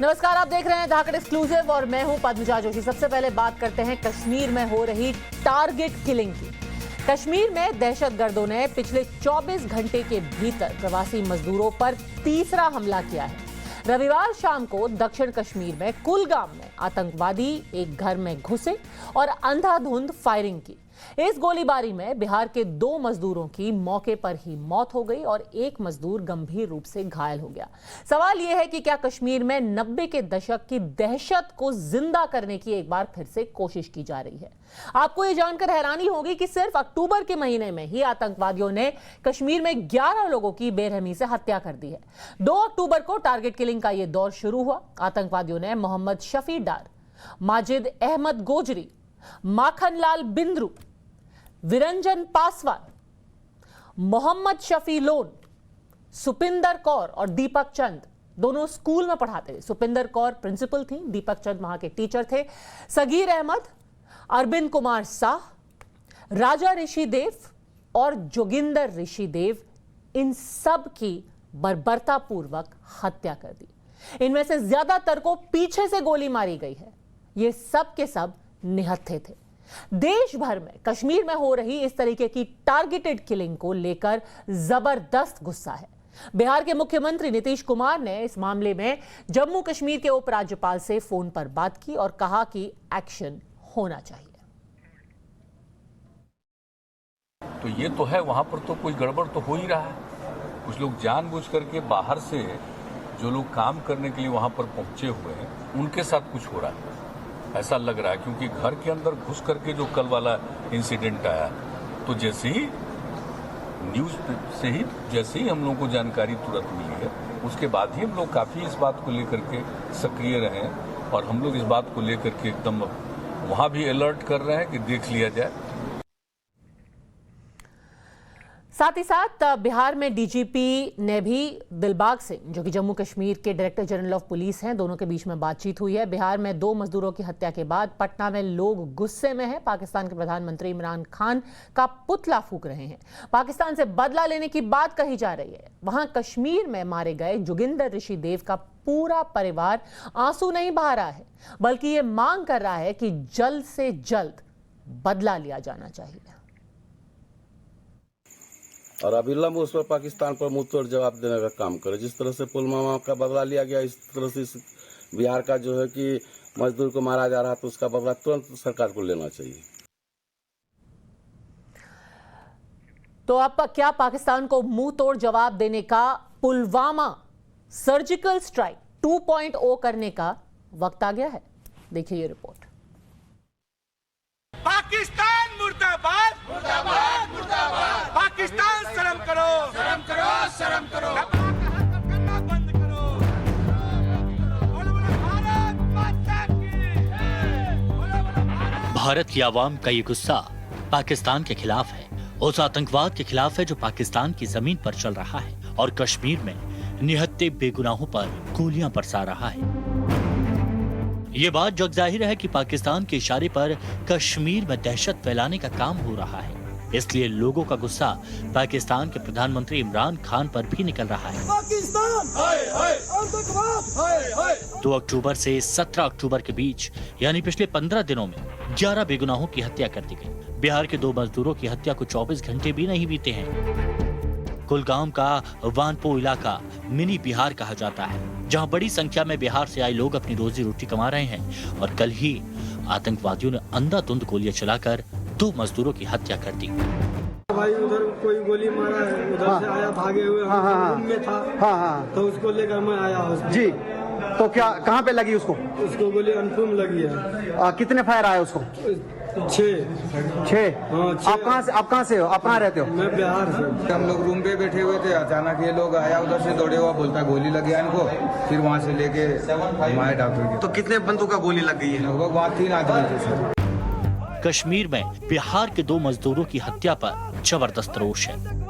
नमस्कार, आप देख रहे हैं धाकड़ एक्सक्लूसिव और मैं हूं पद्मजा जोशी। सबसे पहले बात करते हैं कश्मीर में हो रही टारगेट किलिंग की। कश्मीर में दहशतगर्दों ने पिछले 24 घंटे के भीतर प्रवासी मजदूरों पर तीसरा हमला किया है। रविवार शाम को दक्षिण कश्मीर में कुलगाम में आतंकवादी एक घर में घुसे और अंधाधुंध फायरिंग की। इस गोलीबारी में बिहार के 2 मजदूरों की मौके पर ही मौत हो गई और एक मजदूर गंभीर रूप से घायल हो गया। सवाल यह है कि क्या कश्मीर में 90 के दशक की दहशत को जिंदा करने की एक बार फिर से कोशिश की जा रही है। आपको यह जानकर हैरानी होगी कि सिर्फ अक्टूबर के महीने में ही आतंकवादियों ने कश्मीर में 11 लोगों की बेरहमी से हत्या कर दी है। 2 अक्टूबर को टारगेट किलिंग का यह दौर शुरू हुआ। आतंकवादियों ने मोहम्मद शफी डार, माजिद अहमद गोजरी, माखनलाल बिंद्रू, विरंजन पासवान, मोहम्मद शफी लोन, सुपिंदर कौर और दीपक चंद दोनों स्कूल में पढ़ाते थे। सुपिंदर कौर प्रिंसिपल थी, दीपक चंद वहां के टीचर थे। सगीर अहमद, अरविंद कुमार शाह, राजा ऋषिदेव और जोगिंदर ऋषिदेव, इन सब की बर्बरतापूर्वक हत्या कर दी। इनमें से ज्यादातर को पीछे से गोली मारी गई है। ये सब के सब निहत्थे थे। देश भर में कश्मीर में हो रही इस तरीके की टारगेटेड किलिंग को लेकर जबरदस्त गुस्सा है। बिहार के मुख्यमंत्री नीतीश कुमार ने इस मामले में जम्मू कश्मीर के उपराज्यपाल से फोन पर बात की और कहा कि एक्शन होना चाहिए। तो ये तो है, वहां पर तो कुछ गड़बड़ तो हो ही रहा है। कुछ लोग जानबूझ करके बाहर से जो लोग काम करने के लिए वहां पर पहुंचे हुए हैं, उनके साथ कुछ हो रहा है ऐसा लग रहा है। क्योंकि घर के अंदर घुस करके जो कल वाला इंसिडेंट आया, तो जैसे ही न्यूज से ही जैसे ही हम लोगों को जानकारी तुरंत मिली है, उसके बाद ही हम लोग काफी इस बात को लेकर के सक्रिय रहे हैं और हम लोग इस बात को लेकर के एकदम वहां भी अलर्ट कर रहे हैं कि देख लिया जाए। साथ ही साथ बिहार में डीजीपी ने भी दिलबाग सिंह, जो कि जम्मू कश्मीर के डायरेक्टर जनरल ऑफ पुलिस हैं, दोनों के बीच में बातचीत हुई है। बिहार में 2 मजदूरों की हत्या के बाद पटना में लोग गुस्से में हैं। पाकिस्तान के प्रधानमंत्री इमरान खान का पुतला फूंक रहे हैं। पाकिस्तान से बदला लेने की बात कही जा रही है। वहां कश्मीर में मारे गए जोगिंदर ऋषिदेव का पूरा परिवार आंसू नहीं बहा रहा है, बल्कि ये मांग कर रहा है कि जल्द से जल्द बदला लिया जाना चाहिए। और अविलंब उस पर पाकिस्तान पर मुंहतोड़ जवाब देने का काम करे। जिस तरह से पुलवामा का बदला लिया गया, इस तरह से इस बिहार का जो है कि मजदूर को मारा जा रहा, तो उसका बदला तुरंत सरकार को लेना चाहिए। तो अब क्या पाकिस्तान को मुंहतोड़ जवाब देने का, पुलवामा सर्जिकल स्ट्राइक 2.0 करने का वक्त आ गया है? देखिए ये रिपोर्ट। पाकिस्तान मुर्दाबाद, मुर्दाबाद, मुर्दाबाद। पाकिस्तान शर्म करो, शर्म करो, शर्म करो। करना बंद करो। बोलो बोलो भारत माता की। बोलो बोलो भारत की आवाम का ये गुस्सा पाकिस्तान के खिलाफ है, उस आतंकवाद के खिलाफ है जो पाकिस्तान की जमीन पर चल रहा है और कश्मीर में निहत्थे बेगुनाहों पर गोलियां बरसा रहा है। ये बात जग जाहिर है कि पाकिस्तान के इशारे पर कश्मीर में दहशत फैलाने का काम हो रहा है। इसलिए लोगों का गुस्सा पाकिस्तान के प्रधानमंत्री इमरान खान पर भी निकल रहा है। पाकिस्तान हाय हाय, आतंकवाद हाय हाय। 2 अक्टूबर से 17 अक्टूबर के बीच यानी पिछले 15 दिनों में 11 बेगुनाहों की हत्या कर दी गई। बिहार के 2 मजदूरों की हत्या को 24 घंटे भी नहीं बीते हैं। कुलगाम का वानपो इलाका मिनी बिहार कहा जाता है, जहां बड़ी संख्या में बिहार से आए लोग अपनी रोजी रोटी कमा रहे हैं। और कल ही आतंकवादियों ने अंधाधुंध गोलियां चलाकर 2 मजदूरों की हत्या कर दी। भाई उधर कोई गोली मारा है, उधर से आया भागे हुए, रूम में था, तो उसको लेकर मैं आया जी। तो क्या कहाँ पे लगी उसको? उसको गोली अनफुम लगी है। कितने फायर आए उसको? 6। हाँ, आप कहाँ से हो? आप कहाँ रहते हो? मैं बिहार से। हम लोग रूम पे बैठे हुए थे, अचानक ये लोग आया, उधर से दौड़े हुआ, बोलता गोली लगी इनको। फिर वहाँ से लेके हमारे डॉक्टर के। तो कितने बंदूक का गोली लग गई है? लगभग वहाँ 3 आदमी थे सर। कश्मीर में बिहार के 2 मजदूरों की हत्या पर जबरदस्त रोष है।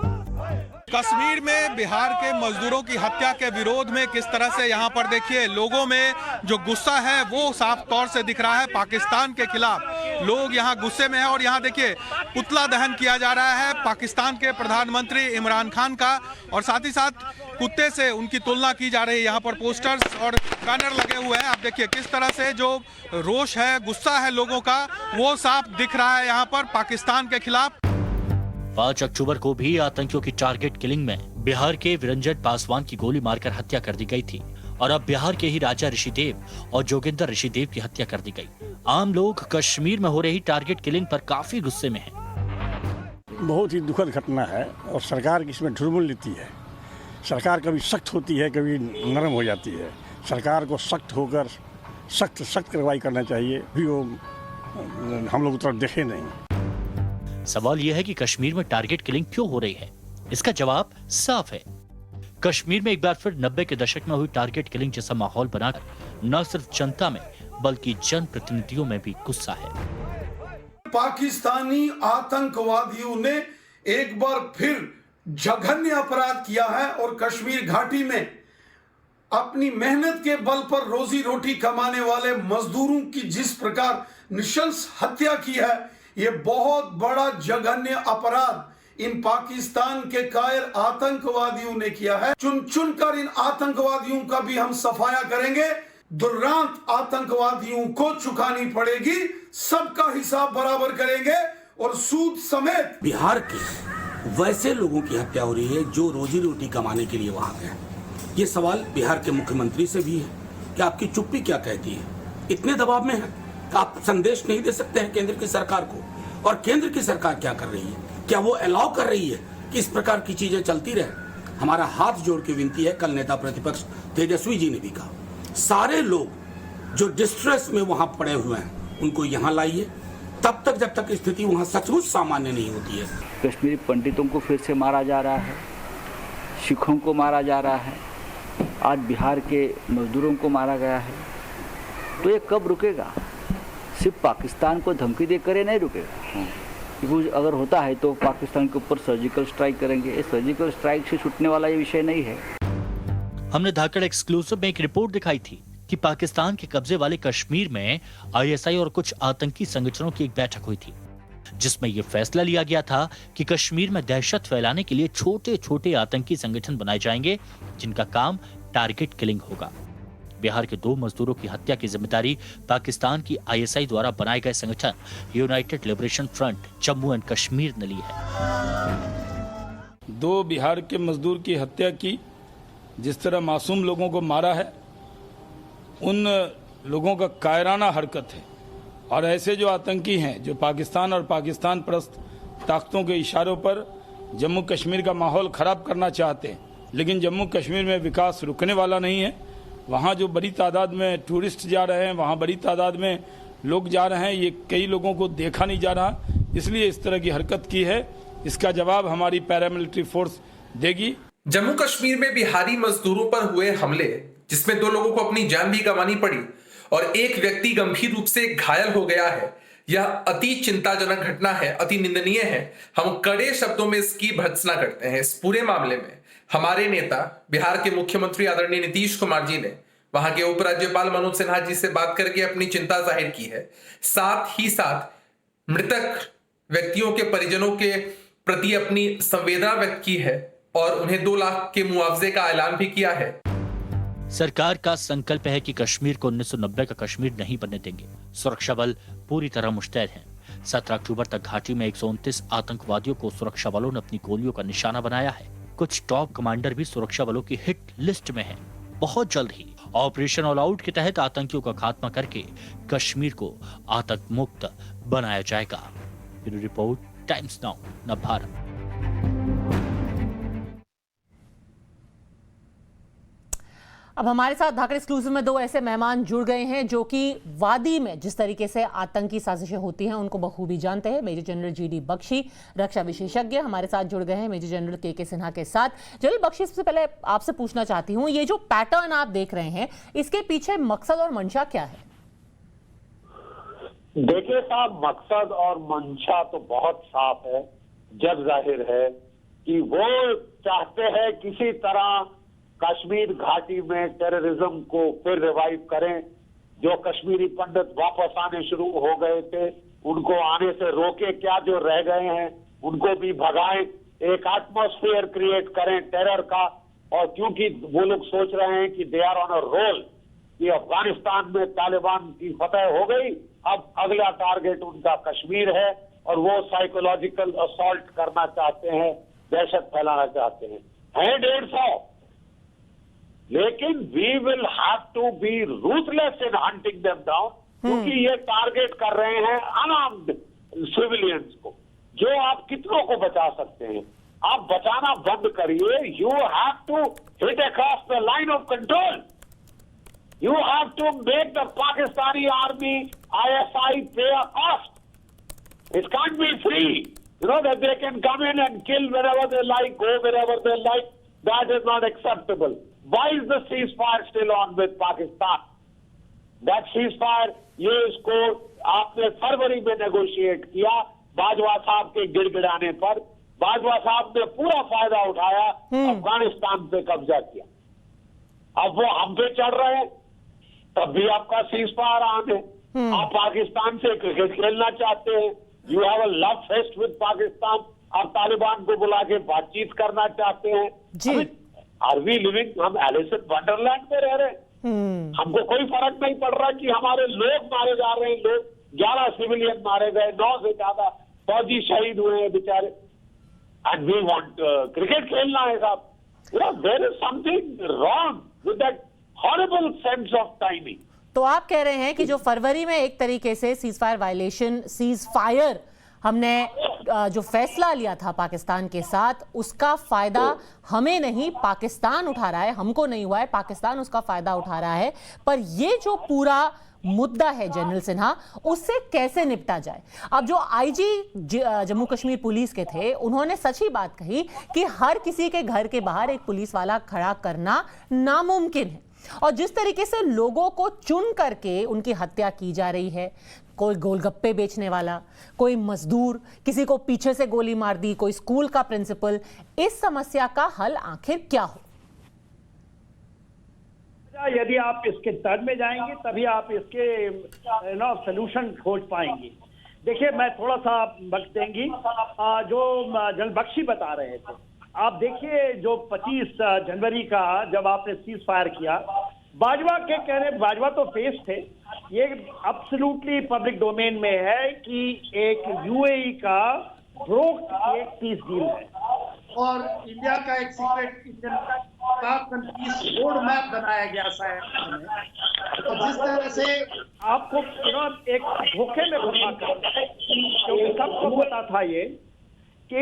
कश्मीर में बिहार के मजदूरों की हत्या के विरोध में किस तरह से यहाँ पर देखिए लोगों में जो गुस्सा है वो साफ तौर से दिख रहा है पाकिस्तान के खिलाफ। लोग यहाँ गुस्से में हैं। और यहाँ देखिए पुतला दहन किया जा रहा है पाकिस्तान के प्रधानमंत्री इमरान खान का, और साथ ही साथ कुत्ते से उनकी तुलना की जा रही है। यहाँ पर पोस्टर्स और बैनर लगे हुए हैं। आप देखिए किस तरह से जो रोष है, गुस्सा है लोगों का, वो साफ दिख रहा है यहाँ पर पाकिस्तान के खिलाफ। 5 अक्टूबर को भी आतंकियों की टारगेट किलिंग में बिहार के विरंजन पासवान की गोली मारकर हत्या कर दी गई थी, और अब बिहार के ही राजा ऋषिदेव और जोगिंदर ऋषिदेव की हत्या कर दी गई। आम लोग कश्मीर में हो रही टारगेट किलिंग पर काफी गुस्से में हैं। बहुत ही दुखद घटना है और सरकार की इसमें ढुलमुल नीति है। सरकार कभी सख्त होती है, कभी नरम हो जाती है। सरकार को सख्त होकर सख्त कार्रवाई करना चाहिए, भी वो हम लोग तरफ देखे नहीं। सवाल यह है कि कश्मीर में टारगेट किलिंग क्यों हो रही है? इसका जवाब साफ है। कश्मीर में एक बार फिर 90 के दशक में हुई टारगेट किलिंग जैसा माहौल बनाकर न सिर्फ जनता में बल्कि जनप्रतिनिधियों में भी गुस्सा है। पाकिस्तानी आतंकवादियों ने एक बार फिर जघन्य अपराध किया है और कश्मीर घाटी में अपनी मेहनत के बल पर रोजी रोटी कमाने वाले मजदूरों की जिस प्रकार निशंस हत्या की है, ये बहुत बड़ा जघन्य अपराध इन पाकिस्तान के कायर आतंकवादियों ने किया है। चुन चुन कर इन आतंकवादियों का भी हम सफाया करेंगे। दुर्दांत आतंकवादियों को चुकानी पड़ेगी, सबका हिसाब बराबर करेंगे और सूद समेत। बिहार के वैसे लोगों की हत्या हो रही है जो रोजी रोटी कमाने के लिए वहां गए। ये सवाल बिहार के मुख्यमंत्री से भी है कि आपकी चुप्पी क्या कहती है? इतने दबाव में है कि आप संदेश नहीं दे सकते हैं केंद्र की सरकार को। और केंद्र की सरकार क्या कर रही है? क्या वो अलाउ कर रही है कि इस प्रकार की चीजें चलती रहे? हमारा हाथ जोड़ के विनती है, कल नेता प्रतिपक्ष तेजस्वी जी ने भी कहा, सारे लोग जो डिस्ट्रेस में वहां पड़े हुए हैं उनको यहाँ लाइए, तब तक जब तक स्थिति वहां सचमुच सामान्य नहीं होती है। कश्मीरी पंडितों को फिर से मारा जा रहा है, सिखों को मारा जा रहा है, आज बिहार के मजदूरों को मारा गया है। तो ये कब रुकेगा? सिर्फ पाकिस्तान को धमकी देकर ये नहीं रुकेगा। क्योंकि अगर होता है तो पाकिस्तान के ऊपर सर्जिकल स्ट्राइक करेंगे। इस सर्जिकल स्ट्राइक से छूटने वाला ये विषय नहीं है। हमने धाकड़ एक्सक्लूसिव में एक रिपोर्ट दिखाई थी कि पाकिस्तान के कब्जे वाले कश्मीर में आईएसआई और कुछ आतंकी संगठनों की एक बैठक हुई थी, जिसमें यह फैसला लिया गया था कि कश्मीर में दहशत फैलाने के लिए छोटे छोटे आतंकी संगठन बनाए जाएंगे, जिनका काम टारगेट किलिंग होगा। बिहार के 2 मजदूरों की हत्या की जिम्मेदारी पाकिस्तान की आईएसआई द्वारा बनाए गए संगठन United liberation front Jammu and Kashmir ने ली है। 2 बिहार के मजदूर की हत्या की, जिस तरह मासूम लोगों को मारा है, उन लोगों का कायराना हरकत है। और ऐसे जो आतंकी हैं जो पाकिस्तान और पाकिस्तान परस्त ताकतों के इशारों पर जम्मू कश्मीर का माहौल खराब करना चाहते हैं, लेकिन जम्मू कश्मीर में विकास रुकने वाला नहीं है। वहाँ जो बड़ी तादाद में टूरिस्ट जा रहे हैं, वहाँ बड़ी तादाद में लोग जा रहे हैं, ये कई लोगों को देखा नहीं जा रहा, इसलिए इस तरह की हरकत की है। इसका जवाब हमारी पैरामिलिट्री फोर्स देगी। जम्मू कश्मीर में बिहारी मजदूरों पर हुए हमले, जिसमें 2 लोगों को अपनी जान भी गंवानी पड़ी और एक व्यक्ति गंभीर रूप से घायल हो गया है, यह अति चिंताजनक घटना है, अति निंदनीय है। हम कड़े शब्दों में इसकी भर्त्सना करते हैं। इस पूरे मामले में हमारे नेता बिहार के मुख्यमंत्री आदरणीय नीतीश कुमार जी ने वहां के उपराज्यपाल मनोज सिन्हा जी से बात करके अपनी चिंता जाहिर की है। साथ ही साथ मृतक व्यक्तियों के परिजनों के प्रति अपनी संवेदना व्यक्त की है और उन्हें 2 लाख के मुआवजे का ऐलान भी किया है। सरकार का संकल्प है कि कश्मीर को 1990 का कश्मीर नहीं बनने देंगे। सुरक्षा बल पूरी तरह मुस्तैद हैं। 17 अक्टूबर तक घाटी में 129 आतंकवादियों को सुरक्षा बलों ने अपनी गोलियों का निशाना बनाया है। कुछ टॉप कमांडर भी सुरक्षा बलों की हिट लिस्ट में हैं। बहुत जल्द ही ऑपरेशन ऑल आउट के तहत आतंकियों का खात्मा करके कश्मीर को आतंक मुक्त बनाया जाएगा। Bureau report, times now, Navbharat. अब हमारे साथ धाकड़ एक्सक्लूसिव में 2 ऐसे मेहमान जुड़ गए हैं जो कि वादी में जिस तरीके से आतंकी साजिशें होती हैं उनको बखूबी जानते हैं। मेजर जनरल जीडी बख्शी, रक्षा विशेषज्ञ, हमारे साथ जुड़ गए हैं मेजर जनरल के सिन्हा के साथ। जनरल बख्शी, सबसे पहले आपसे पूछना चाहती हूँ, ये जो पैटर्न आप देख रहे हैं, इसके पीछे मकसद और मंशा क्या है? देखिए साहब, मकसद और मंशा तो बहुत साफ है, जग जाहिर है कि वो चाहते हैं किसी तरह कश्मीर घाटी में टेररिज्म को फिर रिवाइव करें। जो कश्मीरी पंडित वापस आने शुरू हो गए थे, उनको आने से रोके, क्या जो रह गए हैं उनको भी भगाएं, एक एटमॉस्फेयर क्रिएट करें टेरर का। और क्योंकि वो लोग सोच रहे हैं कि they are on a roll, कि अफगानिस्तान में तालिबान की फतह हो गई, अब अगला टारगेट उनका कश्मीर है और वो साइकोलॉजिकल असॉल्ट करना चाहते हैं, दहशत फैलाना चाहते हैं। 150, लेकिन we will have to be ruthless in hunting them down, क्योंकि ये टारगेट कर रहे हैं अनआर्म्ड सिविलियंस को। जो आप कितनों को बचा सकते हैं, आप बचाना बंद करिए। You have to hit across the line of control. You have to make the Pakistani army, ISI, pay a cost. It can't be free. You know that they can come in and kill wherever they like, go wherever they like. That is not acceptable. Why is the ceasefire still on with Pakistan? That ceasefire, ये इसको आपने फरवरी में negotiate किया बाजवा साहब के गिड़गिड़ाने पर। बाजवा साहब ने पूरा फायदा उठाया, अफगानिस्तान पे कब्जा किया। अब वो हम पे चढ़ रहे हैं, तब भी आपका सीज फायर ऑन है। आप पाकिस्तान से क्रिकेट खेलना चाहते हैं, you have a love fest with Pakistan. आप तालिबान को बुला के बातचीत करना चाहते हैं। आर वी लिविंग, हम एलिस इन वंडरलैंड में रह रहे हैं। हमको कोई फर्क नहीं पड़ रहा कि हमारे लोग मारे जा रहे हैं। लोग 11 सिविलियन मारे गए, 9 से ज्यादा फौजी शहीद हुए हैं बेचारे, एंड वी वांट क्रिकेट खेलना है साहब। You know there is something wrong with that horrible sense of timing. तो आप कह रहे हैं कि जो फरवरी में एक तरीके से सीजफायर वायलेशन, सीजफायर हमने जो फैसला लिया था पाकिस्तान के साथ, उसका फायदा हमें नहीं, पाकिस्तान उठा रहा है। हमको नहीं हुआ है, पाकिस्तान उसका फायदा उठा रहा है। पर ये जो पूरा मुद्दा है जनरल सिन्हा, उससे कैसे निपटा जाए? अब जो आईजी जम्मू कश्मीर पुलिस के थे, उन्होंने सच ही बात कही कि हर किसी के घर के बाहर एक पुलिस वाला खड़ा करना नामुमकिन है। और जिस तरीके से लोगों को चुन करके उनकी हत्या की जा रही है, कोई गोलगप्पे बेचने वाला, कोई मजदूर, किसी को पीछे से गोली मार दी, कोई स्कूल का प्रिंसिपल, इस समस्या का हल आखिर क्या हो? यदि आप इसके तर्ज में जाएंगे तभी आप इसके सलूशन खोज पाएंगे। देखिए, मैं थोड़ा सा वक्त देंगी, जो जनरल बख्शी बता रहे थे, आप देखिए जो 25 जनवरी का जब आपने सीज फायर किया, बाजवा के कहने, बाजवा तो फेस थे, ये एब्सोल्युटली पब्लिक डोमेन में है कि एक यूएई का ब्रोक एक पीस डील है और इंडिया का एक सीक्रेट पीस रोड मैप बनाया गया है। तो जिस तरह से आपको एक धोखे में घुसा कर, क्योंकि सबको पता था ये कि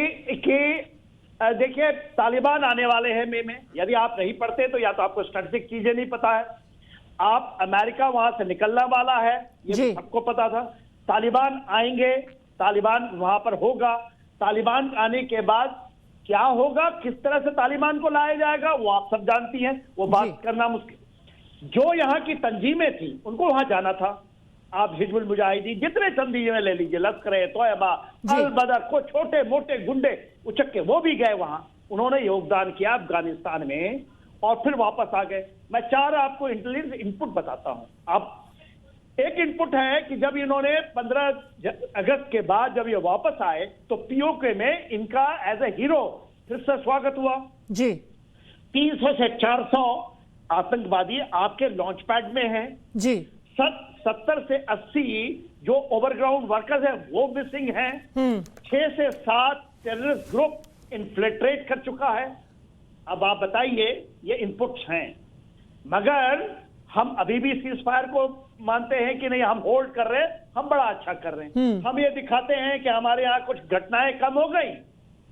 देखिए तालिबान आने वाले हैं मई में। यदि आप नहीं पढ़ते तो या तो आपको स्ट्रेटेजिक चीजें नहीं पता है, आप अमेरिका वहां से निकलने वाला है, ये सबको पता था। तालिबान आएंगे, तालिबान वहां पर होगा, तालिबान आने के बाद क्या होगा, किस तरह से तालिबान को लाया जाएगा, वो आप सब जानती हैं, वो बात करना मुश्किल। जो यहाँ की तंजीमें थी उनको वहां जाना था। आप हिजबुल मुजाहिदीन जितने तंजीमें ले लीजिए, लश्कर तोयबा, अल बदर को छोटे मोटे गुंडे उचक्के, वो भी गए वहां, उन्होंने योगदान किया अफगानिस्तान में और फिर वापस आ गए। मैं 4 आपको इंटेलिजेंस इनपुट बताता हूं। आप एक इनपुट है कि जब इन्होंने 15 अगस्त के बाद जब ये वापस आए तो पीओके में इनका एज ए हीरो फिर से स्वागत हुआ जी। 300 से 400 आतंकवादी आपके लॉन्च पैड में हैं जी। 70 से 80 जो ओवरग्राउंड वर्कर्स हैं वो मिसिंग हैं। 6 से 7 टेररिस्ट ग्रुप इन्फ्लेट्रेट कर चुका है। अब आप बताइए, ये इनपुट्स हैं, मगर हम अभी भी सीज फायर को मानते हैं कि नहीं, हम होल्ड कर रहे हैं, हम बड़ा अच्छा कर रहे हैं। हम ये दिखाते हैं कि हमारे यहाँ कुछ घटनाएं कम हो गई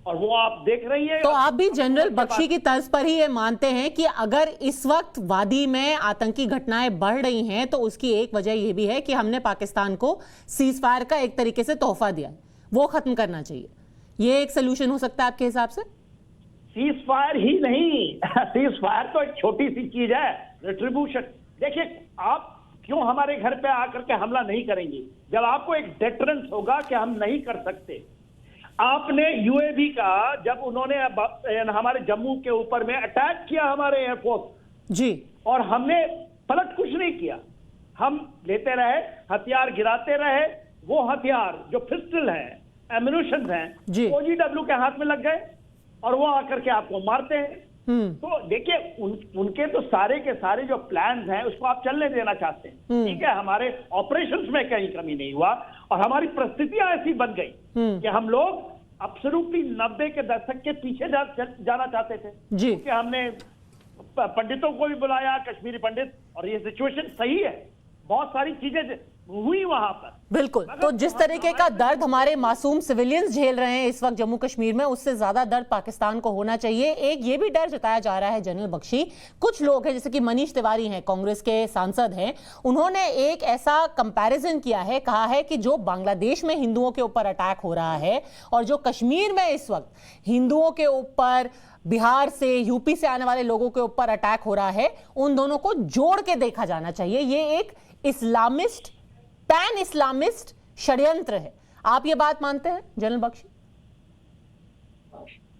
और वो आप देख रही है। तो आप भी जनरल बख्शी की तर्ज पर ही ये मानते हैं कि अगर इस वक्त वादी में आतंकी घटनाएं बढ़ रही हैं तो उसकी एक वजह ये भी है कि हमने पाकिस्तान को सीज फायर का एक तरीके से तोहफा दिया, वो खत्म करना चाहिए। ये एक सोल्यूशन हो सकता है आपके हिसाब से? सीज फायर ही नहीं, सीज फायर तो एक छोटी सी चीज है, रिट्रीब्यूशन। देखिए, आप क्यों हमारे घर पे आकर के हमला नहीं करेंगे जब आपको एक डेटरेंस होगा कि हम नहीं कर सकते। आपने यूएवी का जब उन्होंने हमारे जम्मू के ऊपर में अटैक किया हमारे एयरफोर्स जी, और हमने पलट कुछ नहीं किया, हम लेते रहे, हथियार गिराते रहे, वो हथियार जो पिस्टल है, एम्यूनिशन है, OGW के हाथ में लग गए और वो आकर के आपको मारते हैं। तो देखिए उनके तो सारे के सारे जो प्लान्स हैं उसको आप चलने देना चाहते हैं, ठीक है। हमारे ऑपरेशंस में कहीं कमी नहीं हुआ और हमारी परिस्थितियां ऐसी बन गई कि हम लोग अब्सोल्युटली 90 के दशक के पीछे जाना चाहते थे, क्योंकि हमने पंडितों को भी बुलाया, कश्मीरी पंडित, और ये सिचुएशन सही है, बहुत सारी चीजें हुई वहां पर। बिल्कुल। तो जिस तरीके का दर्द हमारे मासूम सिविलियंस झेल रहे हैं इस वक्त जम्मू कश्मीर में, उससे ज्यादा दर्द पाकिस्तान को होना चाहिए। एक ये भी डर जताया जा रहा है जनरल बख्शी, कुछ लोग हैं जैसे कि मनीष तिवारी हैं, कांग्रेस के सांसद हैं, उन्होंने एक ऐसा कंपैरिजन किया है, कहा है कि जो बांग्लादेश में हिंदुओं के ऊपर अटैक हो रहा है और जो कश्मीर में इस वक्त हिंदुओं के ऊपर, बिहार से, यूपी से आने वाले लोगों के ऊपर अटैक हो रहा है, उन दोनों को जोड़ के देखा जाना चाहिए। ये एक इस्लामिस्ट, पैन इस्लामिस्ट षड्यंत्र है। आप ये बात मानते हैं जनरल बख्शी?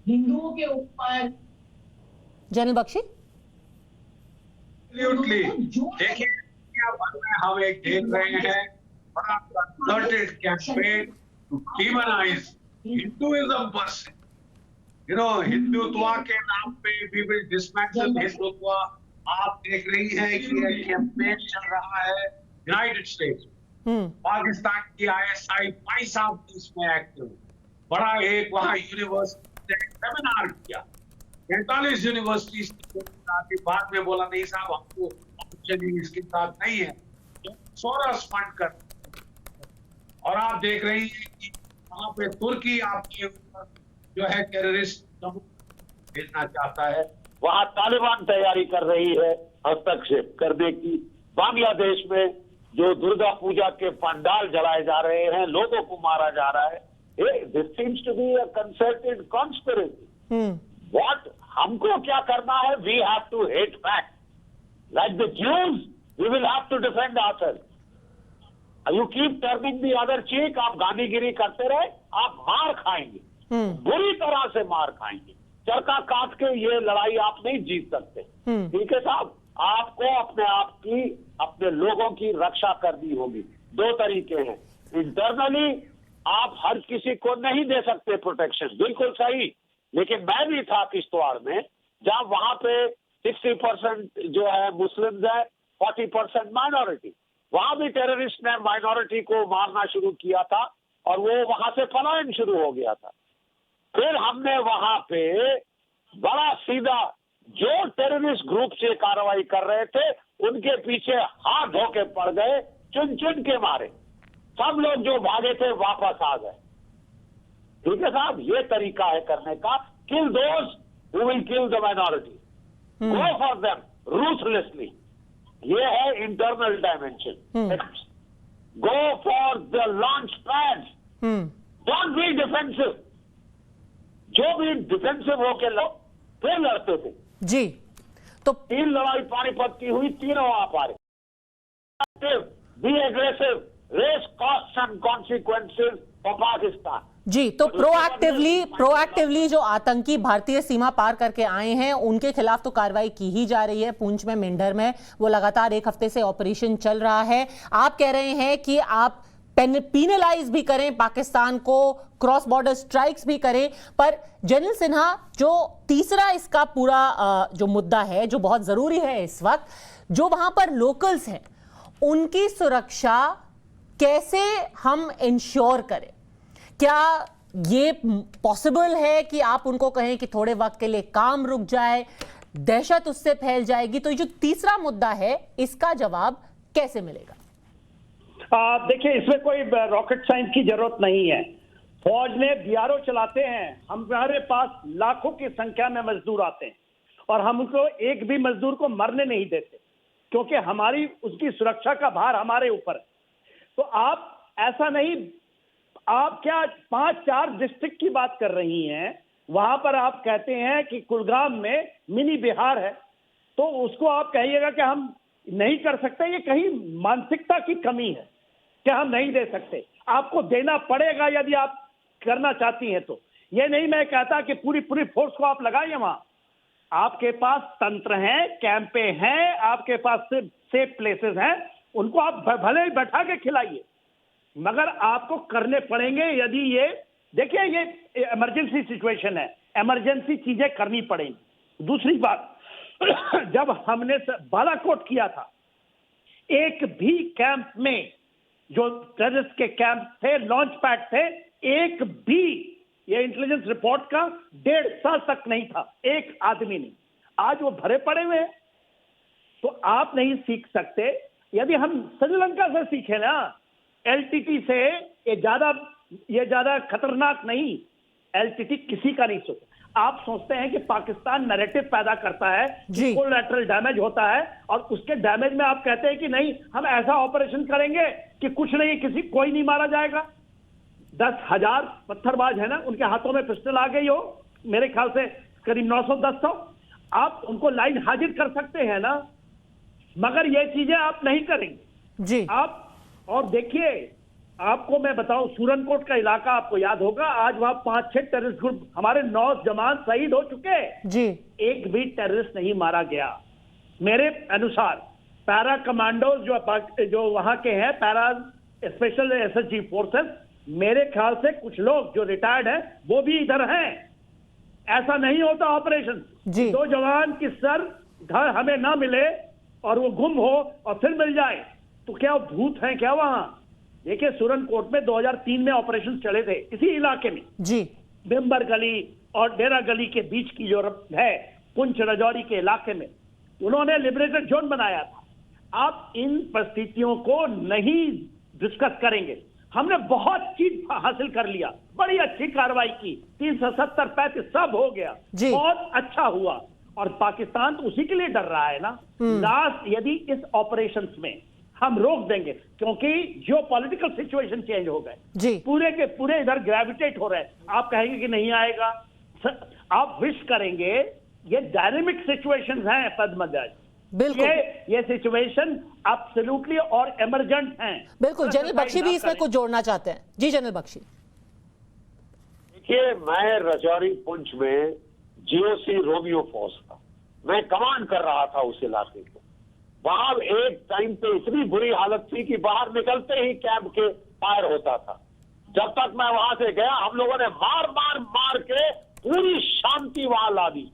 हिंदुओं के ऊपर जनरल बख्शी? देखिए हम एक देख रहे हैं बड़ा concerted campaign to demonise Hinduism पर से, हिंदुत्व के नाम पे वी विल डिसमेंटल हिंदुत्व। आप देख रही हैं कि ये कैंपेन चल रहा है यूनाइटेड स्टेट्स, पाकिस्तान की ISI भाई साहब इसमें एक्टिव, बड़ा एक वहां यूनिवर्सिटी ने सेमिनार किया, 45 यूनिवर्सिटी बाद में बोला नहीं साहब हमको चलिए इसके साथ नहीं है, सोरस फंड कर। और आप देख रही हैं कि वहां पे तुर्की आपके ऊपर जो है टेररिस्ट भेजना चाहता है, वहां तालिबान तैयारी कर रही है हस्तक्षेप करने की। बांग्लादेश में जो दुर्गा पूजा के पंडाल जलाए जा रहे हैं, लोगों को मारा जा रहा है, this seems to be a concerted conspiracy. What हमको क्या करना है? We have to hit back like the Jews, we will have to defend ourself. You keep turning the other cheek, आप गांधीगिरी करते रहे, आप मार खाएंगे, बुरी तरह से मार खाएंगे। चरखा काट के ये लड़ाई आप नहीं जीत सकते, ठीक है साहब। आपको अपने आप की, अपने लोगों की रक्षा करनी होगी। दो तरीके हैं, इंटरनली आप हर किसी को नहीं दे सकते प्रोटेक्शन, बिल्कुल सही, लेकिन मैं भी था किश्तवाड़ में जहां वहां पे 60% जो है मुस्लिम्स है, 40% माइनॉरिटी, वहां भी टेररिस्ट ने माइनॉरिटी को मारना शुरू किया था और वो वहां से पलायन शुरू हो गया था। फिर हमने वहां पे बड़ा सीधा जो टेररिस्ट ग्रुप से कार्रवाई कर रहे थे उनके पीछे हाथ धोके पड़ गए, चुन चुन के मारे, सब लोग जो भागे थे वापस आ गए, ठीक है साहब। ये तरीका है करने का, kill those who will kill the minority, go for them ruthlessly. ये है internal dimension. Go for the launch pads, don't be defensive. जो भी डिफेंसिव होके लो फिर लड़ते थे जी। तो 3 लड़ाई पानीपत की हुई, तीनों आप आ रहे। Be aggressive, raise cost and consequences for Pakistan. जी, तो प्रोएक्टिवली जो आतंकी भारतीय सीमा पार करके आए हैं उनके खिलाफ तो कार्रवाई की ही जा रही है। पुंछ में, मेंढर में वो लगातार 1 हफ्ते से ऑपरेशन चल रहा है। आप कह रहे हैं कि आप पीनलाइज भी करें पाकिस्तान को, क्रॉस बॉर्डर स्ट्राइक्स भी करें, पर जनरल सिन्हा जो तीसरा इसका पूरा जो मुद्दा है जो बहुत जरूरी है इस वक्त, जो वहां पर लोकल्स हैं उनकी सुरक्षा कैसे हम इंश्योर करें? क्या ये पॉसिबल है कि आप उनको कहें कि थोड़े वक्त के लिए काम रुक जाए, दहशत उससे फैल जाएगी? तो ये जो तीसरा मुद्दा है इसका जवाब कैसे मिलेगा? देखिए, इसमें कोई रॉकेट साइंस की जरूरत नहीं है। फौज ने BRO चलाते हैं, हमारे पास लाखों की संख्या में मजदूर आते हैं और हम उनको एक भी मजदूर को मरने नहीं देते, क्योंकि हमारी उसकी सुरक्षा का भार हमारे ऊपर है। तो आप ऐसा नहीं, आप क्या 5-4 डिस्ट्रिक्ट की बात कर रही हैं, वहां पर आप कहते हैं कि कुलगाम में मिनी बिहार है, तो उसको आप कहिएगा कि हम नहीं कर सकते। ये कहीं मानसिकता की कमी है कि हम नहीं दे सकते। आपको देना पड़ेगा यदि आप करना चाहती हैं तो। ये नहीं मैं कहता कि पूरी फोर्स को आप लगाइए वहां। आपके पास तंत्र हैं, कैंपे हैं, आपके पास सेफ प्लेसेस हैं, उनको आप भले ही बैठा के खिलाइए। मगर आपको करने पड़ेंगे यदि ये देखिए ये इमरजेंसी सिचुएशन है, इमरजेंसी चीजें करनी पड़ेंगी। दूसरी बात, जब हमने बालाकोट किया था, एक भी कैंप में जो टेररिस्ट के कैंप थे, लॉन्च पैड थे, एक भी ये इंटेलिजेंस रिपोर्ट का 1.5 साल तक नहीं था, एक आदमी नहीं। आज वो भरे पड़े हुए हैं। तो आप नहीं सीख सकते। यदि हम श्रीलंका से सीखे ना, एलटीटी से, ये ज्यादा खतरनाक नहीं। एलटीटी किसी का नहीं सोचता। आप सोचते हैं कि पाकिस्तान नैरेटिव पैदा करता है, कोलैटरल डैमेज होता है, और उसके डैमेज में आप कहते हैं कि नहीं हम ऐसा ऑपरेशन करेंगे कि कुछ नहीं, कोई नहीं मारा जाएगा। 10,000 पत्थरबाज है ना, उनके हाथों में पिस्टल आ गई हो, मेरे ख्याल से करीब 900-1000, आप उनको लाइन हाजिर कर सकते हैं ना, मगर ये चीजें आप नहीं करेंगे जी। आप और देखिए, आपको मैं बताऊं, सूरनकोट का इलाका आपको याद होगा, आज वहां 5-6 टेररिस्ट ग्रुप, हमारे 9 जवान शहीद हो चुके जी। एक भी टेररिस्ट नहीं मारा गया। मेरे अनुसार पैरा कमांडोज जो वहां के हैं, पैरा स्पेशल एसएसजी फोर्सेस, मेरे ख्याल से कुछ लोग जो रिटायर्ड हैं वो भी इधर हैं। ऐसा नहीं होता ऑपरेशन। 2 जवान की सर घर हमें ना मिले और वो गुम हो और फिर मिल जाए, तो क्या भूत हैं क्या वहां? देखिए, सूरनकोट में 2003 में ऑपरेशन चले थे इसी इलाके में जी। बिम्बर गली और डेरा गली के बीच की जो है पुंछ राजौरी के इलाके में उन्होंने लिबरेटेड जोन बनाया था। आप इन परिस्थितियों को नहीं डिस्कस करेंगे। हमने बहुत चीज हासिल कर लिया, बड़ी अच्छी कार्रवाई की, 370-35 सब हो गया, बहुत अच्छा हुआ, और पाकिस्तान तो उसी के लिए डर रहा है ना। लास्ट यदि इस ऑपरेशंस में हम रोक देंगे, क्योंकि जियोपॉलिटिकल सिचुएशन चेंज हो गए, पूरे के पूरे इधर ग्रेविटेट हो रहे हैं। आप कहेंगे कि नहीं आएगा, आप विश करेंगे। ये डायनेमिक सिचुएशंस हैं पद्मजाज, बिल्कुल ये सिचुएशन एब्सोल्युटली और इमरजेंट हैं। बिल्कुल। जनरल बख्शी भी इसमें कुछ जोड़ना चाहते हैं। जी जनरल बख्शी। देखिए, मैं राजौरी पुंछ में जीओसी रोमियो फोर्स था, मैं कमांड कर रहा था उस इलाके को। वहां एक टाइम पे इतनी बुरी हालत थी कि बाहर निकलते ही कैंप के फायर होता था। जब तक मैं वहां से गया, हम लोगों ने मार के पूरी शांति वहां ला दी।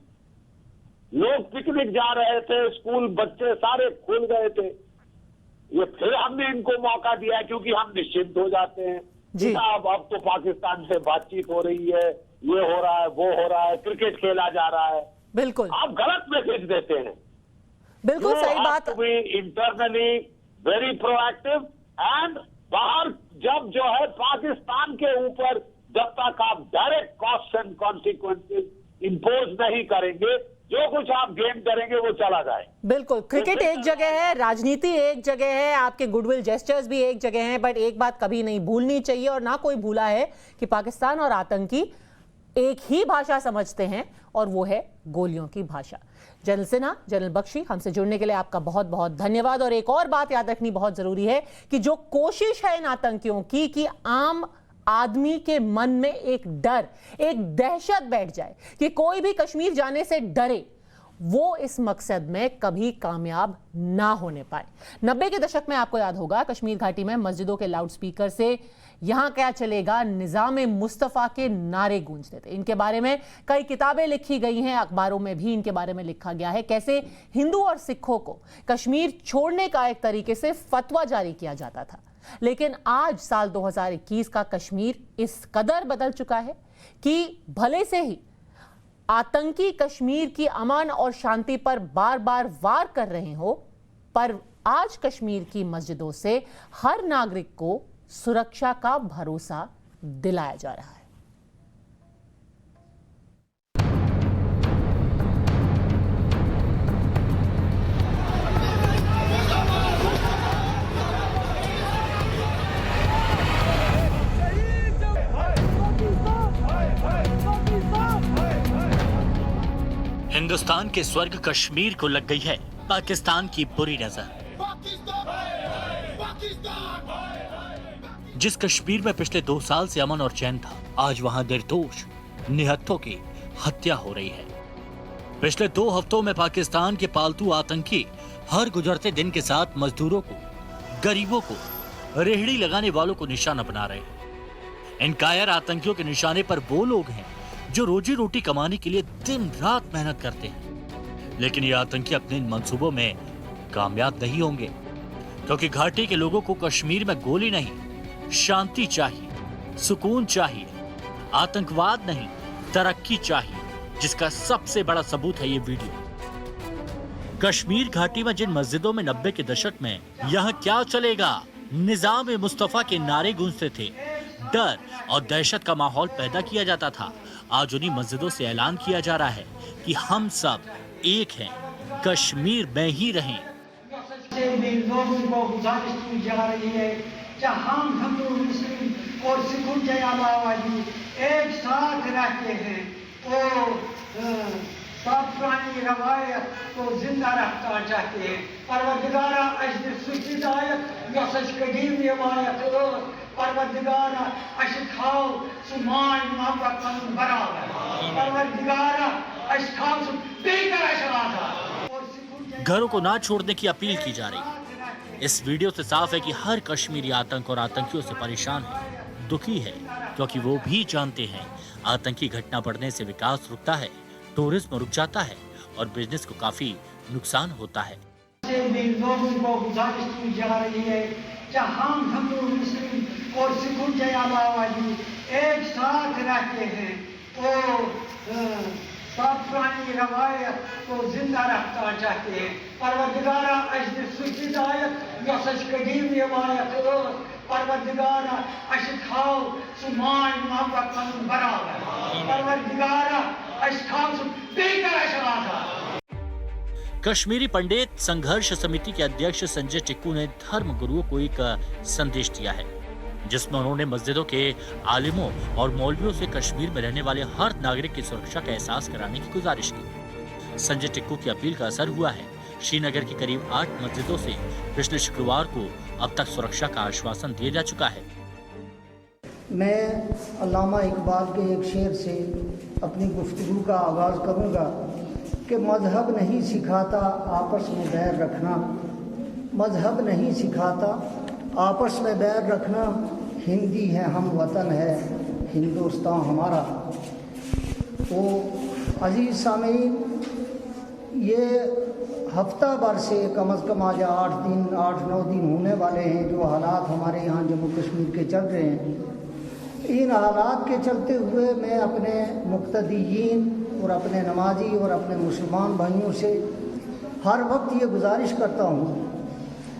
लोग पिकनिक जा रहे थे, स्कूल बच्चे सारे खुल गए थे। ये फिर हमने इनको मौका दिया, क्योंकि हम निश्चिंत हो जाते हैं जी। अब तो पाकिस्तान से बातचीत हो रही है, ये हो रहा है, वो हो रहा है, क्रिकेट खेला जा रहा है। बिल्कुल आप गलत मैसेज देते हैं। बिल्कुल सही बात। इंटरनली वेरी प्रोएक्टिव, एंड बाहर जब जो है पाकिस्तान के ऊपर जब तक आप direct cost and consequences impose नहीं करेंगे, जो कुछ आप गेम करेंगे वो चला जाए। बिल्कुल, क्रिकेट एक जगह है, राजनीति एक जगह है, आपके गुडविल जेस्चर्स भी एक जगह हैं, बट एक बात कभी नहीं भूलनी चाहिए, और ना कोई भूला है कि पाकिस्तान और आतंकी एक ही भाषा समझते हैं, और वो है गोलियों की भाषा। जनरल सिन्हा, जनरल बख्शी, हमसे जुड़ने के लिए आपका बहुत बहुत धन्यवाद। और एक और बात याद रखनी बहुत जरूरी है कि जो कोशिश है इन आतंकियों की कि आम आदमी के मन में एक डर, एक दहशत बैठ जाए कि कोई भी कश्मीर जाने से डरे, वो इस मकसद में कभी कामयाब ना होने पाए। 90 के दशक में आपको याद होगा, कश्मीर घाटी में मस्जिदों के लाउडस्पीकर से यहां क्या चलेगा, निजामे मुस्तफा के नारे गूंजते थे। इनके बारे में कई किताबें लिखी गई हैं, अखबारों में भी इनके बारे में लिखा गया है, कैसे हिंदू और सिखों को कश्मीर छोड़ने का एक तरीके से फतवा जारी किया जाता था। लेकिन आज साल 2021 का कश्मीर इस कदर बदल चुका है कि भले से ही आतंकी कश्मीर की अमन और शांति पर बार बार वार कर रहे हो, पर आज कश्मीर की मस्जिदों से हर नागरिक को सुरक्षा का भरोसा दिलाया जा रहा है। हिंदुस्तान के स्वर्ग कश्मीर को लग गई है पाकिस्तान की बुरी नजर। जिस कश्मीर में पिछले 2 साल से अमन और चैन था, आज वहां निर्दोष निहत्थों की हत्या हो रही है। पिछले 2 हफ्तों में पाकिस्तान के पालतू आतंकी हर गुजरते दिन के साथ मजदूरों को, गरीबों को, रेहड़ी लगाने वालों को निशाना बना रहे हैं। इन कायर आतंकियों के निशाने पर वो लोग हैं जो रोजी रोटी कमाने के लिए दिन रात मेहनत करते हैं। लेकिन ये आतंकी अपने इन मंसूबों में कामयाब नहीं होंगे, क्योंकि घाटी के लोगों को कश्मीर में गोली नहीं, शांति चाहिए, सुकून चाहिए, आतंकवाद नहीं, तरक्की चाहिए, जिसका सबसे बड़ा सबूत है ये वीडियो। कश्मीर घाटी में जिन मस्जिदों में 90 के दशक में यहाँ क्या चलेगा, निजाम मुस्तफा के नारे गूंजते थे, डर और दहशत का माहौल पैदा किया जाता था, आज उन्हीं मस्जिदों से ऐलान किया जा रहा है कि हम सब एक हैं, कश्मीर में ही रहें। लोगों को गुजारिश की जा रही है कि हम हिंदू मुस्लिम और सिखों के अलावा भी एक साथ रहते हैं और सब पुरानी रवायत को जिंदा रखना चाहते हैं। परवरदिगारा अशद सुचिदायत यसश कदीम रवायत और परवरदिगारा अशद खाओ सुमान मोहब्बत बराबर परवरदिगारा अशद खाओ बेकर अशरादा। घरों को ना छोड़ने की अपील की जा रही। इस वीडियो से साफ है कि हर कश्मीरी आतंक और आतंकियों से परेशान है, दुखी है, क्योंकि वो भी जानते हैं आतंकी घटना बढ़ने से विकास रुकता है, टूरिज्म रुक जाता है और बिजनेस को काफी नुकसान होता है। लोगों को गुजारिश की जा रही है कि हम हिंदू मुस्लिम और सिखों के अलावा भी एक साथ रहते हैं और सब पुरानी रवायत को जिंदा रखना चाहते हैं। परवरदिगारा अशद सुचिदायत यसश कदीम रवायत और परवरदिगारा अशद खाओ सुमान मोहब्बत बराबर परवरदिगारा अशद खाओ बेकर अशरादा। कश्मीरी पंडित संघर्ष समिति के अध्यक्ष संजय टिक्कू ने धर्म गुरुओं को एक संदेश दिया है, जिसमें उन्होंने मस्जिदों के आलिमों और मौलवियों से कश्मीर में रहने वाले हर नागरिक की सुरक्षा का एहसास कराने की गुजारिश की। संजय टिक्कू की अपील का असर हुआ है। श्रीनगर की करीब 8 मस्जिदों से पिछले शुक्रवार को अब तक सुरक्षा का आश्वासन दिया जा चुका है। मैं अल्लामा इकबाल के एक शेर से अपनी गुफ्तगू का आगाज करूंगा कि मजहब नहीं सिखाता आपस में बैर रखना, मजहब नहीं सिखाता आपस में बैर रखना, हिंदी है हम वतन है हिंदुस्तान हमारा। तो अजीज़ सामीन, ये हफ्ता भर से कम अज़ कम आज 8-9 दिन होने वाले हैं जो हालात हमारे यहाँ जम्मू कश्मीर के चल रहे हैं। इन हालात के चलते हुए मैं अपने मुक्तदीयीन और अपने नमाजी और अपने मुसलमान भाइयों से हर वक्त ये गुजारिश करता हूँ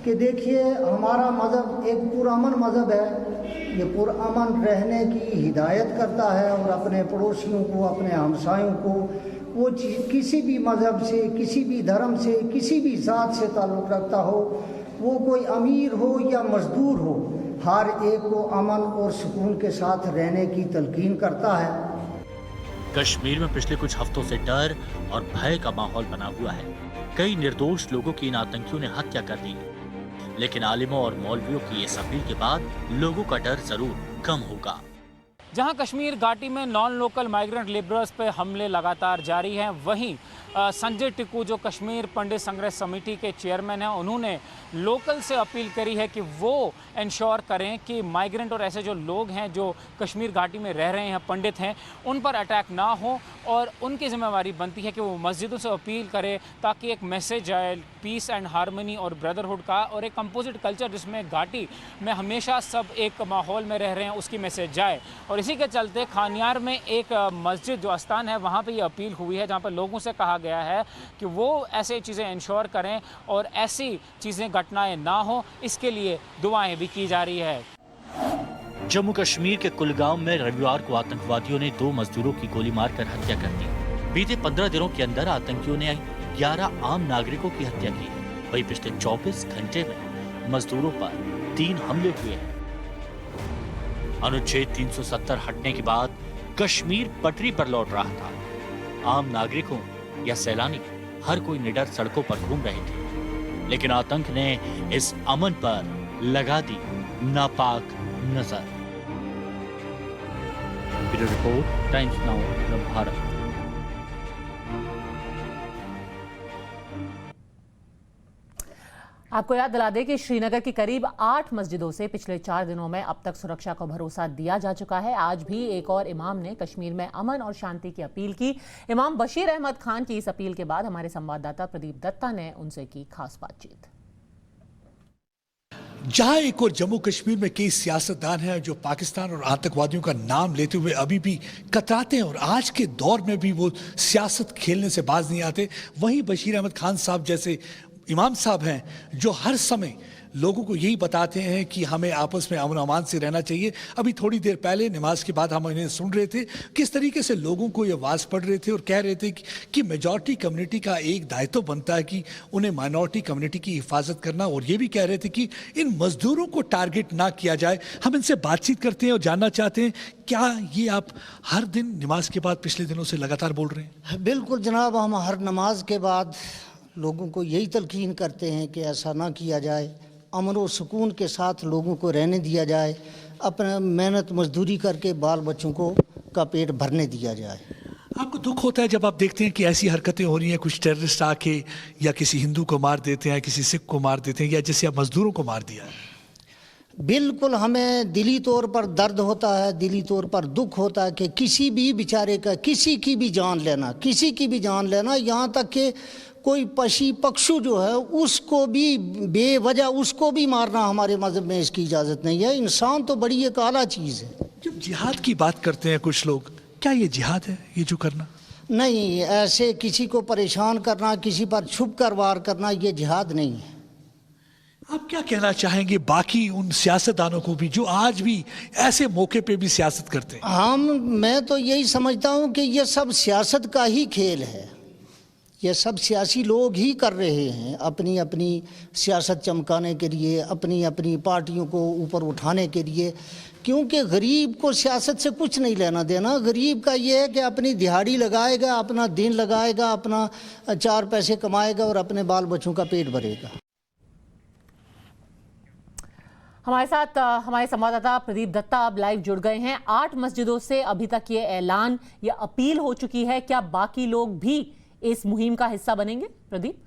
कि देखिए, हमारा मज़हब एक पुरअमन मज़हब है। ये पुरअमन रहने की हिदायत करता है और अपने पड़ोसियों को, अपने हमसायों को, वो किसी भी मज़हब से, किसी भी धर्म से, किसी भी ज़ात से ताल्लुक़ रखता हो, वो कोई अमीर हो या मज़दूर हो, हर एक को अमन और सुकून के साथ रहने की तलकीन करता है। कश्मीर में पिछले कुछ हफ्तों से डर और भय का माहौल बना हुआ है। कई निर्दोष लोगों की इन आतंकियों ने हत्या कर दी, लेकिन आलिमों और मौलवियों की इस अपील के बाद लोगों का डर जरूर कम होगा। जहां कश्मीर घाटी में नॉन लोकल माइग्रेंट लेबरर्स पर हमले लगातार जारी हैं, वहीं संजय टिक्कू जो कश्मीर पंडित संघर्ष समिति के चेयरमैन हैं, उन्होंने लोकल से अपील करी है कि वो इंश्योर करें कि माइग्रेंट और ऐसे जो लोग हैं जो कश्मीर घाटी में रह रहे हैं, पंडित हैं, उन पर अटैक ना हो और उनकी जिम्मेवारी बनती है कि वो मस्जिदों से अपील करें ताकि एक मैसेज आए पीस एंड हारमनी और ब्रदरहुड का और एक कंपोजिट कल्चर जिसमें घाटी में हमेशा सब एक माहौल में रह रहे हैं, उसकी मैसेज जाए। और इसी के चलते खानियार में एक मस्जिद जो आस्थान है वहाँ पे ये अपील हुई है, जहाँ पर लोगों से कहा गया है कि वो ऐसे चीज़ें इंश्योर करें और ऐसी चीज़ें घटनाएं ना हो, इसके लिए दुआएं भी की जा रही है। जम्मू कश्मीर के कुलगाम में रविवार को आतंकवादियों ने 2 मजदूरों की गोली मारकर हत्या कर दी। बीते 15 दिनों के अंदर आतंकियों ने 11 आम नागरिकों की हत्या की। वहीं पिछले 24 घंटे में मजदूरों पर 3 हमले हुए हैं। अनुच्छेद 370 हटने के बाद कश्मीर पटरी पर लौट रहा था। आम नागरिकों या सैलानी हर कोई निडर सड़कों पर घूम रहे थे, लेकिन आतंक ने इस अमन पर लगा दी नापाक नजर। Bureau report, times now Bharat. आपको याद दिला दें कि श्रीनगर की करीब 8 मस्जिदों से पिछले 4 दिनों में अब तक सुरक्षा का भरोसा दिया जा चुका है। आज भी एक और इमाम ने कश्मीर में अमन और शांति की अपील की। इमाम बशीर अहमद खान की इस अपील के बाद हमारे संवाददाता प्रदीप दत्ता ने उनसे की खास बातचीत। जहां एक और जम्मू कश्मीर में कई सियासतदान हैं जो पाकिस्तान और आतंकवादियों का नाम लेते हुए अभी भी कतराते हैं और आज के दौर में भी वो सियासत खेलने से बाज नहीं आते, वहीं बशीर अहमद खान साहब जैसे इमाम साहब हैं जो हर समय लोगों को यही बताते हैं कि हमें आपस में अमन अमान से रहना चाहिए। अभी थोड़ी देर पहले नमाज के बाद हम इन्हें सुन रहे थे किस तरीके से लोगों को ये आवाज़ पढ़ रहे थे और कह रहे थे कि मेजॉरिटी कम्युनिटी का एक दायित्व बनता है कि उन्हें माइनॉरिटी कम्युनिटी की हिफाजत करना, और ये भी कह रहे थे कि इन मजदूरों को टारगेट ना किया जाए। हम इनसे बातचीत करते हैं और जानना चाहते हैं क्या ये आप हर दिन नमाज के बाद पिछले दिनों से लगातार बोल रहे हैं? बिल्कुल जनाब, हम हर नमाज के बाद लोगों को यही तलकीन करते हैं कि ऐसा ना किया जाए, अमन और सुकून के साथ लोगों को रहने दिया जाए, अपना मेहनत मजदूरी करके बाल बच्चों को का पेट भरने दिया जाए। आपको दुख होता है जब आप देखते हैं कि ऐसी हरकतें हो रही हैं, कुछ टेररिस्ट आके या किसी हिंदू को मार देते हैं, किसी सिख को मार देते हैं, या जैसे आप मजदूरों को मार दिया है? बिल्कुल हमें दिली तौर पर दर्द होता है, दिली तौर पर दुख होता है कि किसी भी बेचारे का किसी की भी जान लेना, यहाँ तक कि कोई पशु जो है उसको भी बेवजह उसको भी मारना हमारे मज़हब में इसकी इजाज़त नहीं है। इंसान तो बड़ी एक आला चीज़ है। जब जिहाद की बात करते हैं कुछ लोग, क्या ये जिहाद है ये जो करना? नहीं, ऐसे किसी को परेशान करना, किसी पर छुप कर वार करना, ये जिहाद नहीं है। आप क्या कहना चाहेंगे बाकी उन सियासतदानों को भी जो आज भी ऐसे मौके पे भी सियासत करते हैं? मैं तो यही समझता हूँ कि ये सब सियासत का ही खेल है। ये सब सियासी लोग ही कर रहे हैं अपनी अपनी सियासत चमकाने के लिए, अपनी अपनी पार्टियों को ऊपर उठाने के लिए, क्योंकि गरीब को सियासत से कुछ नहीं लेना देना। गरीब का ये है कि अपनी दिहाड़ी लगाएगा, अपना दिन लगाएगा, अपना 4 पैसे कमाएगा और अपने बाल बच्चों का पेट भरेगा। हमारे साथ हमारे संवाददाता प्रदीप दत्ता अब लाइव जुड़ गए हैं। 8 मस्जिदों से अभी तक ये ऐलान, ये अपील हो चुकी है, क्या बाकी लोग भी इस मुहिम का हिस्सा बनेंगे? प्रदीप,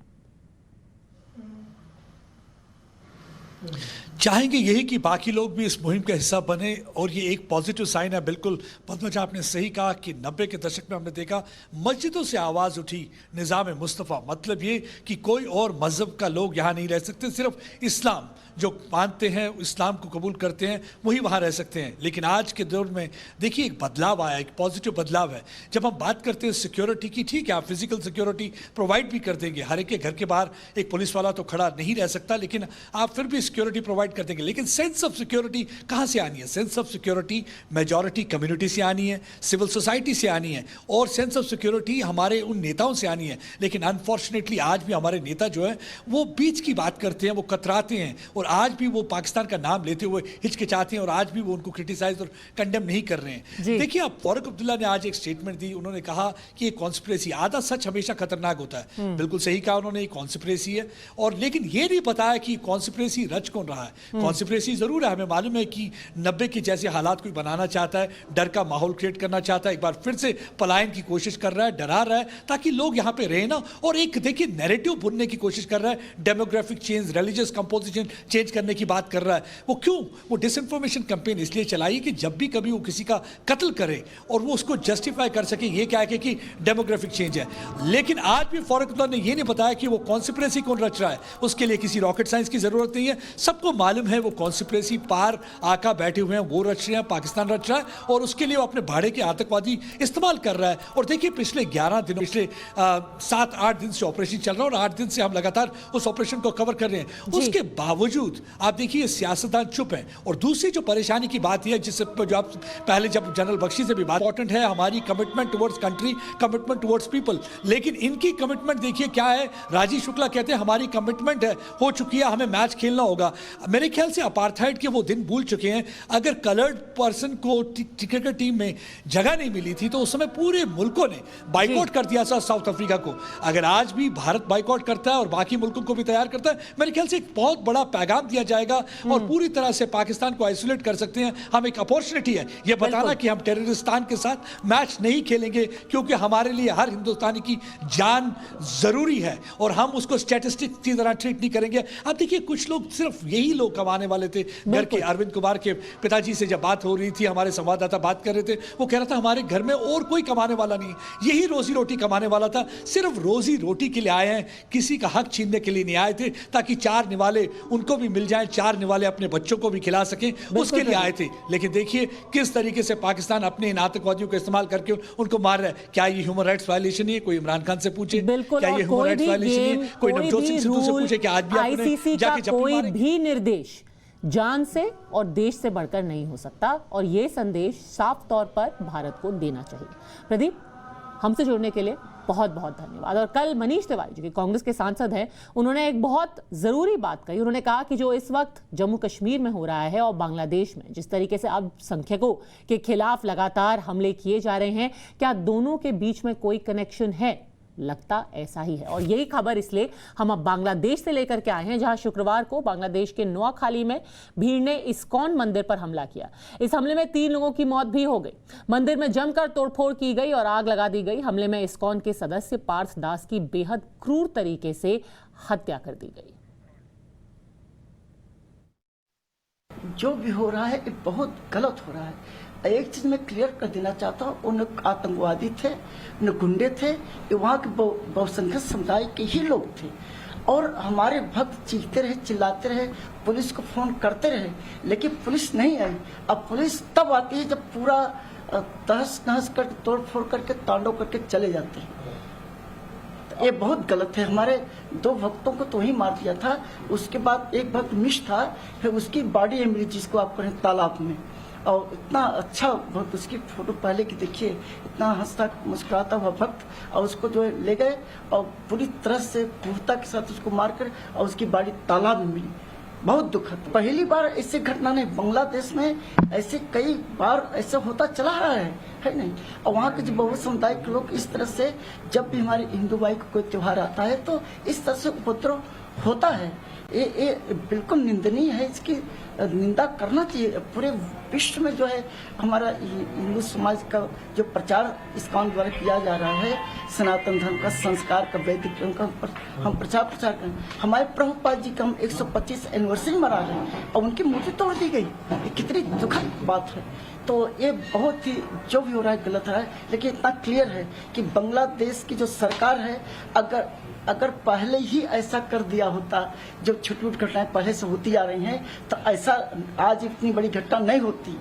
चाहेंगे यही कि बाकी लोग भी इस मुहिम का हिस्सा बने और ये एक पॉजिटिव साइन है। बिल्कुल पद्मजा, आपने सही कहा कि 90 के दशक में हमने देखा मस्जिदों से आवाज़ उठी निज़ाम मुस्तफ़ा, मतलब ये कि कोई और मज़हब का लोग यहाँ नहीं रह सकते, सिर्फ इस्लाम जो मानते हैं, इस्लाम को कबूल करते हैं, वही वहाँ रह सकते हैं। लेकिन आज के दौर में देखिए एक बदलाव आया, एक पॉजिटिव बदलाव है। जब हम बात करते हैं सिक्योरिटी की, ठीक है आप फिजिकल सिक्योरिटी प्रोवाइड भी कर देंगे, हर एक के घर के बाहर एक पुलिस वाला तो खड़ा नहीं रह सकता, लेकिन आप फिर भी सिक्योरिटी प्रोवाइड कर देंगे। लेकिन सेंस ऑफ सिक्योरिटी कहाँ से आनी है? Sense of security majority community से आनी है, सिविल सोसाइटी से आनी है, और सेंस ऑफ सिक्योरिटी हमारे उन नेताओं से आनी है। लेकिन अनफॉर्चुनेटली आज भी हमारे नेता जो है वो बीच की बात करते हैं, वो कतराते हैं, और आज भी वो पाकिस्तान का नाम लेते हुए हिचकिचाते हैं, और आज भी वो उनको क्रिटिसाइज और कंडेम नहीं कर रहे हैं। देखिए आप, फारूक अब्दुल्ला ने आज एक स्टेटमेंट दी, उन्होंने कहा कि ये कॉन्स्पिरेसी, आधा सच हमेशा खतरनाक होता है। बिल्कुल सही कहा उन्होंने, ये कॉन्स्पिरेसी है, और लेकिन ये नहीं बताया कि कॉन्स्पिरेसी रच कौन रहा है। कॉन्स्पिरेसी जरूर है, हमें मालूम है कि 90 के जैसे हालात कोई बनाना चाहता है, डर का माहौल क्रिएट करना चाहता है, एक बार फिर से पलायन की कोशिश कर रहा है, डरा रहा है ताकि लोग यहाँ पे रहे ना, और एक देखिए नैरेटिव बुनने की कोशिश कर रहा है, demographic change, religious composition change करने की बात कर रहा है। वो क्यों? वो डिसइंफॉर्मेशन कैंपेन इसलिए चलाई कि जब भी कभी वो किसी का कत्ल करे और वो उसको जस्टिफाई कर सके, ये क्या है कि डेमोग्राफिक चेंज है। लेकिन आज भी फारूक अब्दुल्ला ने ये नहीं बताया कि वो कॉन्स्पिरेसी कौन रच रहा है। उसके लिए किसी रॉकेट साइंस की जरूरत नहीं है, सबको मालूम है वो कॉन्स्पिरेसी पार आका बैठे हुए हैं, वो रच रहे हैं, पाकिस्तान रच रहा है, और उसके लिए वो अपने भाड़े के आतंकवादी इस्तेमाल कर रहा है। और देखिए पिछले 11 दिनों, पिछले 7-8 दिन से ऑपरेशन चल रहा है, और 8 दिन से हम लगातार उस ऑपरेशन को कवर कर रहे हैं। उसके बावजूद आप देखिए सियासतदान चुप है। और दूसरी जो परेशानी की बात है, जिससे जो आप पहले जब जनरल बख्शी से भी बात, इंपॉर्टेंट है हमारी commitment towards country, commitment towards people, लेकिन इनकी कमिटमेंट देखिए क्या है। राजीव शुक्ला कहते हैं हमारी कमिटमेंट है, हो चुकी है, हमें मैच खेलना होगा। मेरे ख्याल से अपार्थाइड के वो दिन भूल चुके हैं। अगर कलर्ड पर्सन को क्रिकेट टीम में जगह नहीं मिली थी तो उस समय पूरे मुल्कों ने बाइकआउट कर दिया था साउथ अफ्रीका को। अगर आज भी भारत बाइकआउट करता है और बाकी मुल्कों को भी तैयार करता है, मेरे ख्याल से एक बहुत बड़ा पैगाम दिया जाएगा और पूरी तरह से पाकिस्तान को आइसोलेट कर सकते हैं। हम एक अपॉर्चुनिटी है ये बताना कि हम टेररिस्तान के साथ मैच नहीं खेलेंगे, क्योंकि हमारे लिए हर हिंदुस्तानी की जान जरूरी है और हम उसको स्टैटिस्टिक की तरह ट्रीट नहीं करेंगे। अब देखिए, कुछ लोग, सिर्फ यही लोग कमाने वाले थे। घर के अरविंद कुमार के पिताजी से जब बात हो रही थी, हमारे संवाददाता बात कर रहे थे, वो कह रहा था हमारे घर में और कोई कमाने वाला नहीं, यही रोजी रोटी कमाने वाला था। सिर्फ रोजी रोटी के लिए आए हैं, किसी का हक छीनने के लिए नहीं आए थे, ताकि 4 निवाले उनको भी मिल जाएं, 4 निवाले अपने बच्चों को भी खिला सकें, उसके लिए आए थे। लेकिन देखिए किस तरीके से पाकिस्तान अपने इन आतंकवादियों को इस्तेमाल करके उनको मार रहा है। क्या ये ह्यूमन राइट्स वायलेशन नहीं है? कोई इमरान खान से पूछे, क्या ये ह्यूमन राइट्स वायलेशन नहीं है? कोई नवजोत सिंह सिद्धू से पूछे कि आज भी आईसीसी का कोई भी निर्देश जान से और देश से बढ़कर नहीं हो सकता, और ये संदेश साफ तौर पर भारत को देना चाहिए। प्रदीप, हमसे जुड़ने के लिए बहुत बहुत धन्यवाद। और कल मनीष तिवारी जो कि कांग्रेस के सांसद हैं, उन्होंने एक बहुत जरूरी बात कही। उन्होंने कहा कि जो इस वक्त जम्मू कश्मीर में हो रहा है और बांग्लादेश में जिस तरीके से अब संख्यकों के खिलाफ लगातार हमले किए जा रहे हैं, क्या दोनों के बीच में कोई कनेक्शन है? लगता ऐसा ही है। और यही खबर इसलिए हम अब बांग्लादेश से लेकर के आए हैं, जहां शुक्रवार को बांग्लादेश के नोआखाली में भीड़ ने इस्कॉन मंदिर पर हमला किया। इस हमले में 3 लोगों की मौत भी हो गई। मंदिर में जमकर तोड़फोड़ की गई और आग लगा दी गई। हमले में इस्कॉन के सदस्य पार्थ दास की बेहद क्रूर तरीके से हत्या कर दी गई। जो भी हो रहा है ये बहुत गलत हो रहा है। एक चीज मैं क्लियर कर देना चाहता हूँ, उन आतंकवादी थे, न गुंडे थे, ये वहाँ के बहुसंख्यक समुदाय के ही लोग थे। और हमारे भक्त चीखते रहे, चिल्लाते रहे, पुलिस को फोन करते रहे, लेकिन पुलिस नहीं आई। अब पुलिस तब आती है जब पूरा तहस नहस कर तोड़ फोड़ करके तांडव करके चले जाते हैं। ये बहुत गलत है। हमारे 2 भक्तों को तो ही मार दिया था, उसके बाद एक भक्त मिस था, फिर उसकी बॉडी मिली जिसको आप कहें तालाब में, और इतना अच्छा भक्त, उसकी फोटो पहले की देखिए, इतना हंसता मुस्कुराता हुआ भक्त, और उसको जो है ले गए और पूरी तरह से क्रूरता के साथ उसको मारकर और उसकी बॉडी तालाब में मिली। बहुत दुखद। पहली बार ऐसी घटना नहीं, बांग्लादेश में ऐसे कई बार ऐसा होता चला रहा है नहीं। और वहाँ के जो बहु समुदाय के लोग इस तरह से, जब भी हमारे हिंदू भाई को कोई त्योहार आता है तो इस तरह से उपद्रव होता है। ये बिल्कुल निंदनीय है, इसकी निंदा करना चाहिए। पूरे विश्व में जो है हमारा हिंदू समाज का जो प्रचार इस्कॉन द्वारा किया जा रहा है, सनातन धर्म का, संस्कार का, वैदिक धर्म का हम प्रचार करें। हमारे प्रभुपाद जी का हम 125 एनिवर्सरी मना रहे हैं और उनकी मूर्ति तोड़ दी गई। ये कितनी दुखद बात है। तो ये बहुत ही, जो भी हो रहा है गलत है, लेकिन इतना क्लियर है कि बांग्लादेश की जो सरकार है, अगर पहले ही ऐसा कर दिया होता, जो छोटी छोटी घटनाएं पहले से होती आ रही हैं, तो ऐसा आज इतनी बड़ी घटना नहीं होती।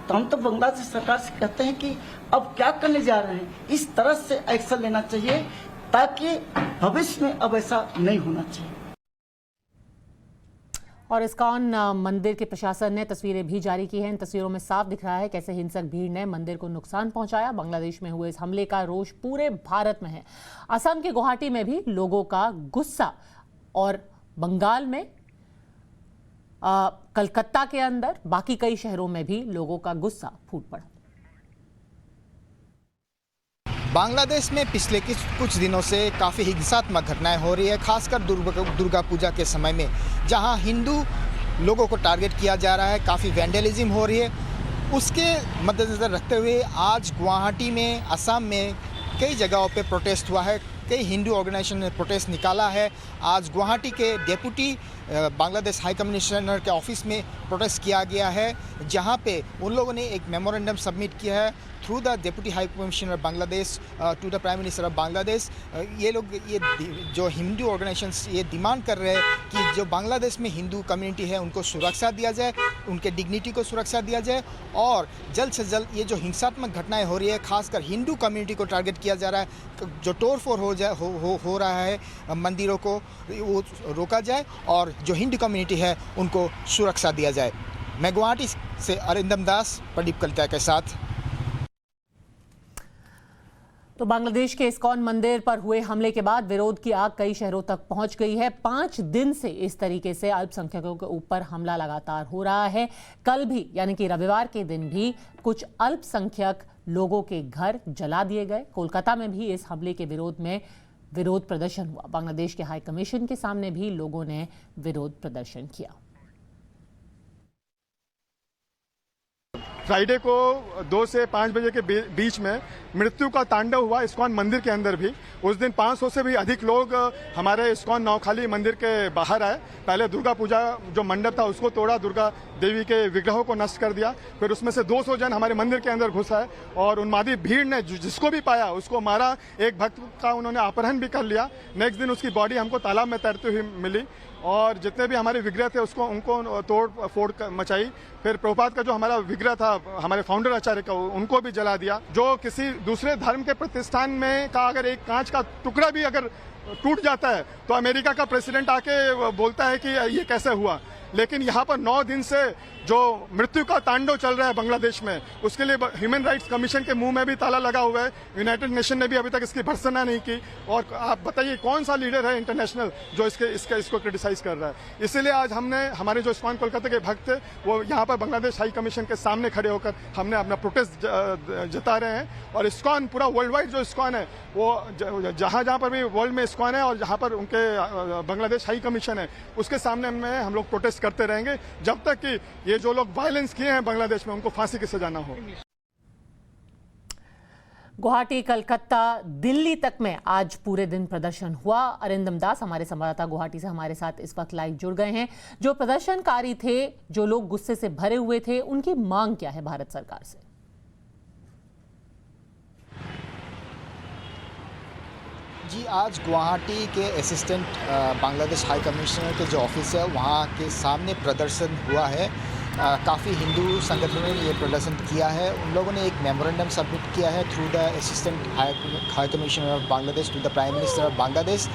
तो हम तो बांग्लादेश सरकार से कहते हैं कि अब क्या करने जा रहे हैं, इस तरह से एक्शन लेना चाहिए ताकि भविष्य में अब ऐसा नहीं होना चाहिए। और इस्कॉन मंदिर के प्रशासन ने तस्वीरें भी जारी की हैं। इन तस्वीरों में साफ दिख रहा है कैसे हिंसक भीड़ ने मंदिर को नुकसान पहुंचाया। बांग्लादेश में हुए इस हमले का रोष पूरे भारत में है। असम के गुवाहाटी में भी लोगों का गुस्सा, और बंगाल में कलकत्ता के अंदर बाकी कई शहरों में भी लोगों का गुस्सा फूट पड़ा। बांग्लादेश में पिछले कुछ दिनों से काफ़ी हिंसात्मक घटनाएं हो रही है, खासकर दुर्गा पूजा के समय में, जहां हिंदू लोगों को टारगेट किया जा रहा है, काफ़ी वैंडलिज्म हो रही है। उसके मद्देनज़र रखते हुए आज गुवाहाटी में, असम में कई जगहों पे प्रोटेस्ट हुआ है। कई हिंदू ऑर्गेनाइजेशन ने प्रोटेस्ट निकाला है। आज गुवाहाटी के डेप्यूटी बांग्लादेश हाई कमिश्नर के ऑफिस में प्रोटेस्ट किया गया है, जहां पे उन लोगों ने एक मेमोरेंडम सबमिट किया है through the deputy high commissioner Bangladesh to the prime minister of Bangladesh. ये लोग, ये जो हिंदू ऑर्गेनाइजेशंस ये डिमांड कर रहे हैं कि जो बांग्लादेश में हिंदू कम्युनिटी है उनको सुरक्षा दिया जाए, उनके डिग्निटी को सुरक्षा दिया जाए, और जल्द से जल्द ये जो हिंसात्मक घटनाएं हो रही है, खासकर हिंदू कम्युनिटी को टारगेट किया जा रहा है, जो तोड़फोड़ हो रहा है मंदिरों को, वो रोका जाए और जो हिंदू कम्युनिटी है उनको सुरक्षा दिया जाए। मैं गुवाहाटी से अरिंदम दास, प्रदीप कलिता के साथ। तो बांग्लादेश के इस्कॉन मंदिर पर हुए हमले के बाद विरोध की आग कई शहरों तक पहुंच गई है। 5 दिन से इस तरीके से अल्पसंख्यकों के ऊपर हमला लगातार हो रहा है। कल भी यानी कि रविवार के दिन भी कुछ अल्पसंख्यक लोगों के घर जला दिए गए। कोलकाता में भी इस हमले के विरोध में विरोध प्रदर्शन हुआ। बांग्लादेश के हाई कमीशन के सामने भी लोगों ने विरोध प्रदर्शन किया। फ्राइडे को 2 से 5 बजे के बीच में मृत्यु का तांडव हुआ इस्कॉन मंदिर के अंदर भी। उस दिन 500 से भी अधिक लोग हमारे इस्कॉन नौखाली मंदिर के बाहर आए। पहले दुर्गा पूजा जो मंडप था उसको तोड़ा, दुर्गा देवी के विग्रहों को नष्ट कर दिया। फिर उसमें से 200 जन हमारे मंदिर के अंदर घुस आए और उन्मादी भीड़ ने जिसको भी पाया उसको मारा। एक भक्त का उन्होंने अपहरण भी कर लिया। नेक्स्ट दिन उसकी बॉडी हमको तालाब में तैरती हुई मिली और जितने भी हमारे विग्रह थे उनको तोड़ फोड़ मचाई। फिर प्रभुपाद का जो हमारा विग्रह था हमारे फाउंडर आचार्य का, उनको भी जला दिया। जो किसी दूसरे धर्म के प्रतिष्ठान में का अगर एक कांच का टुकड़ा भी अगर टूट जाता है तो अमेरिका का प्रेसिडेंट आके बोलता है कि ये कैसे हुआ। लेकिन यहाँ पर 9 दिन से जो मृत्यु का तांडव चल रहा है बांग्लादेश में, उसके लिए ह्यूमन राइट्स कमीशन के मुंह में भी ताला लगा हुआ है। यूनाइटेड नेशन ने भी अभी तक इसकी भर्त्सना नहीं की। और आप बताइए कौन सा लीडर है इंटरनेशनल जो इसको क्रिटिसाइज कर रहा है। इसीलिए आज हमने हमारे जो इस्कॉन कोलकाता के भक्त वो यहाँ पर बांग्लादेश हाई कमीशन के सामने खड़े होकर हमने अपना प्रोटेस्ट जता रहे हैं। और इस्कॉन पूरा वर्ल्ड वाइड जो इस्कॉन है वो जहाँ पर भी वर्ल्ड में इस्कॉन है और जहाँ पर उनके बांग्लादेश हाई कमीशन है उसके सामने में हम लोग प्रोटेस्ट करते रहेंगे जब तक कि ये जो लोग वायलेंस किए हैं बांग्लादेश में उनको फांसी की सजा ना हो। गुवाहाटी, कलकत्ता, दिल्ली तक में आज पूरे दिन प्रदर्शन हुआ। अरिंदम दास हमारे संवाददाता गुवाहाटी से हमारे साथ इस वक्त लाइव जुड़ गए हैं। जो प्रदर्शनकारी थे, जो लोग गुस्से से भरे हुए थे, उनकी मांग क्या है भारत सरकार से? जी, आज गुवाहाटी के असिस्टेंट बांग्लादेश हाई कमिश्नर के जो ऑफिस है वहाँ के सामने प्रदर्शन हुआ है। काफ़ी हिंदू संगठनों ने ये प्रदर्शन किया है। उन लोगों ने एक मेमोरेंडम सबमिट किया है through the assistant high commissioner of Bangladesh to the prime minister of Bangladesh,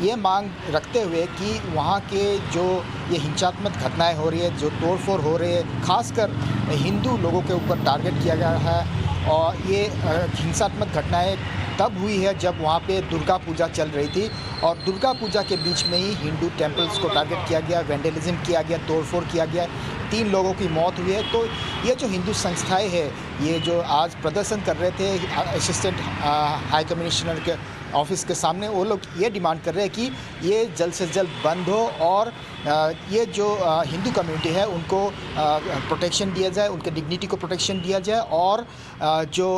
ये मांग रखते हुए कि वहाँ के जो ये हिंसात्मक घटनाएं हो रही है, जो तोड़फोड़ हो रही है, खासकर हिंदू लोगों के ऊपर टारगेट किया गया है। और ये हिंसात्मक घटनाएं तब हुई है जब वहाँ पे दुर्गा पूजा चल रही थी और दुर्गा पूजा के बीच में ही हिंदू टेम्पल्स को टारगेट किया गया, वैंडलिज्म किया गया, तोड़फोड़ किया गया, 3 लोगों की मौत हुई है। तो ये जो हिंदू संस्थाएं हैं, ये जो आज प्रदर्शन कर रहे थे असिस्टेंट हाई कमिश्नर के ऑफिस के सामने, वो लोग ये डिमांड कर रहे हैं कि ये जल्द से जल्द बंद हो और ये जो हिंदू कम्युनिटी है उनको प्रोटेक्शन दिया जाए, उनके डिग्निटी को प्रोटेक्शन दिया जाए और जो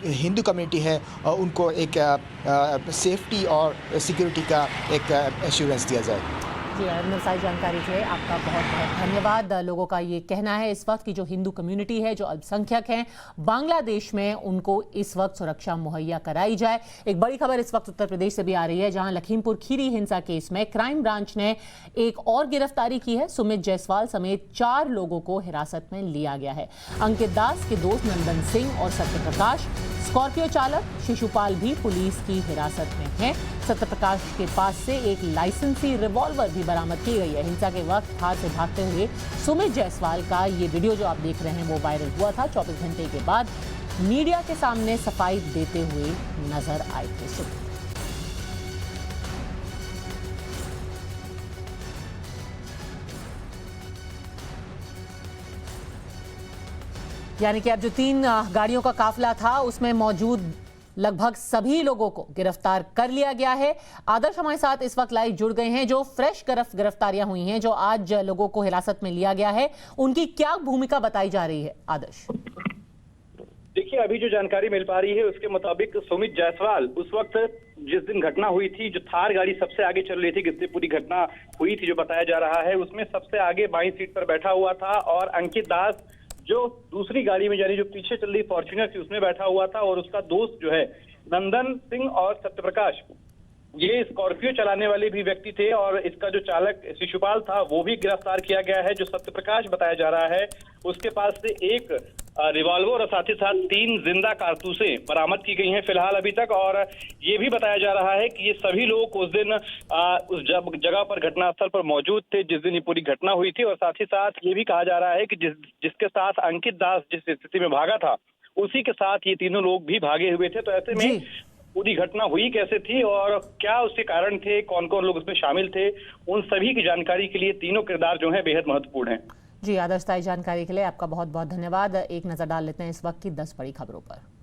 हिंदू कम्युनिटी है उनको एक सेफ्टी और सिक्योरिटी का एक एश्योरेंस दिया जाए। जी, अरिंदम सारी जानकारी के लिए आपका बहुत बहुत धन्यवाद। लोगों का ये कहना है इस वक्त की जो हिंदू कम्युनिटी है, जो अल्पसंख्यक हैं बांग्लादेश में, उनको इस वक्त सुरक्षा मुहैया कराई जाए। एक बड़ी खबर इस वक्त उत्तर प्रदेश से भी आ रही है, जहां लखीमपुर खीरी हिंसा केस में क्राइम ब्रांच ने एक और गिरफ्तारी की है। सुमित जायसवाल समेत 4 लोगों को हिरासत में लिया गया है। अंकित दास के दोस्त नंदन सिंह और सत्यप्रकाश, स्कॉर्पियो चालक शिशुपाल भी पुलिस की हिरासत में है। सत्यप्रकाश के पास से एक लाइसेंसी रिवॉल्वर भी बरामद की गई है। हिंसा के वक्त थार से भागते हुए सुमित जायसवाल का ये वीडियो जो आप देख रहे हैं वो वायरल हुआ था। 24 घंटे के बाद मीडिया के सामने सफाई देते हुए नजर आए थे सुमित। यानी कि अब जो 3 गाड़ियों का काफिला था उसमें मौजूद लगभग सभी लोगों को गिरफ्तार कर लिया गया है। आदर्श हमारे साथ इस वक्त लाइव जुड़ गए हैं। जो फ्रेश गिरफ्तारियां हुई हैं, जो आज लोगों को हिरासत में लिया गया है, उनकी क्या भूमिका बताई जा रही है? आदर्श, देखिए, अभी जो जानकारी मिल पा रही है उसके मुताबिक सुमित जायसवाल उस वक्त जिस दिन घटना हुई थी, जो थार गाड़ी सबसे आगे चल रही थी, जिससे पूरी घटना हुई थी जो बताया जा रहा है, उसमें सबसे आगे बाईं सीट पर बैठा हुआ था और अंकित दास जो दूसरी गाड़ी में यानी जो पीछे चल रही फॉर्च्यूनर थी उसमें बैठा हुआ था और उसका दोस्त जो है नंदन सिंह और सत्यप्रकाश, ये स्कॉर्पियो चलाने वाले भी व्यक्ति थे और इसका जो चालक शिशुपाल था वो भी गिरफ्तार किया गया है। जो सत्यप्रकाश बताया जा रहा है उसके पास से एक रिवॉल्वर और साथ ही साथ 3 जिंदा कारतूसें बरामद की गई हैं फिलहाल अभी तक। और ये भी बताया जा रहा है कि ये सभी लोग उस दिन उस जगह पर घटनास्थल पर मौजूद थे जिस दिन ये पूरी घटना हुई थी। और साथ ही साथ ये भी कहा जा रहा है कि जिसके साथ अंकित दास जिस स्थिति में भागा था उसी के साथ ये तीनों लोग भी भागे हुए थे। तो ऐसे में पूरी घटना हुई कैसे थी और क्या उसके कारण थे, कौन कौन लोग उसमें शामिल थे, उन सभी की जानकारी के लिए तीनों किरदार जो है बेहद महत्वपूर्ण है। जी आदर्श, जानकारी के लिए आपका बहुत बहुत धन्यवाद। एक नजर डाल लेते हैं इस वक्त की 10 बड़ी खबरों पर।